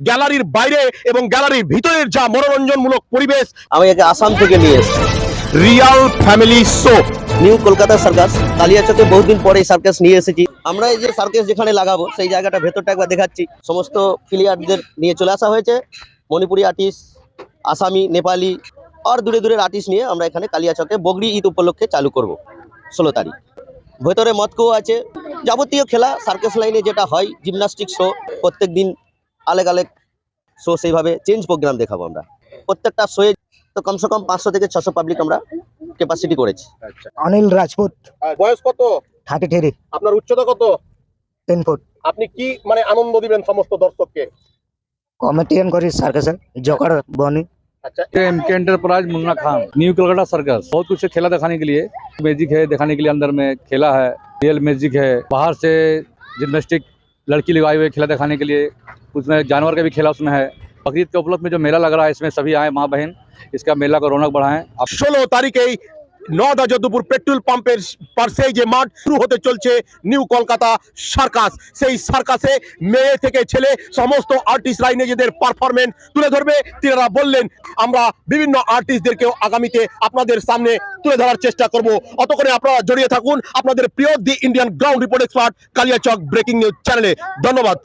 গ্যালারির বাইরে এবং গ্যালারির ভিতরের যা মনোরঞ্জনমূলক পরিবেশ, আমি একে আসাম থেকে নিয়ে এসেছি। Real family show. New Kolkata Circus কালিয়াচকে বহুদিন পরে এই সার্কাস নিয়ে এসেছি। আমরা এই যে সার্কাস যেখানে লাগাবো সেই জায়গাটা ভেতরটা একবার দেখাচ্ছি। সমস্ত প্লেয়ারদের নিয়ে চলে আসা হয়েছে, মণিপুরি আর্টিস্ট, আসামি, নেপালি আর দূরে দূরের আর্টিস্ট নিয়ে আমরা এখানে কালিয়াচকে বগরি ঈদ উপলক্ষে চালু করব 16 তারিখ। ভেতরে মতকো আছে, যাবতীয় খেলা সার্কাস লাইনে যেটা হয়, জিমনাস্টিক শো, প্রত্যেক দিন আলেগ আলেগ শো, সেইভাবে চেঞ্জ প্রোগ্রাম দেখাবো আমরা। প্রত্যেকটা শোয়ে তো কমসে কম 500 থেকে 600 পাবলিক আমরা ক্যাপাসিটি করেছি। অনিল রাজপুত, বয়স কত? 33, আপনার উচ্চতা কত? 10 ফুট। আপনি কি আনন্দ দিবেন সমস্ত দর্শককে? কমেডিয়ান করি সার্কাসের জোকার বনি। अच्छा, MK enterprise Munna Khan, new Calcutta circus. बहुत कुछ है खेला दिखाने के लिए, मैजिक है दिखाने के लिए, अंदर में खेला है, रियल मैजिक है, बाहर से जिम्नास्टिक लड़की लगाई हुई खेला दिखाने के लिए, उसमें जानवर का भी खेला उसमें है। बकरीद के उपलक्ष्य में जो मेला लग रहा है, इसमें सभी आए माँ बहन, इसका मेला को रौनक बढ़ाएं। 16 তারিখেই নদাযোধপুর পেট্রোল পাম্পের পাশেই যে মাঠ শুরু হতে চলছে নিউ কলকাতা সার্কাস, সেই সার্কাসে মেয়ে থেকে ছেলে সমস্ত আর্টিস্টরাই নিজেদের পারফরমেন্স তুলে ধরবে। তিনারা বললেন আমরা বিভিন্ন আর্টিস্টদেরকেও আগামীতে আপনাদের সামনে তুলে ধরার চেষ্টা করব। অতক্ষণে আপনারা জড়িয়ে থাকুন আপনাদের প্রিয় the Indian ground report expert Kaliachak breaking news চ্যানেলে। ধন্যবাদ।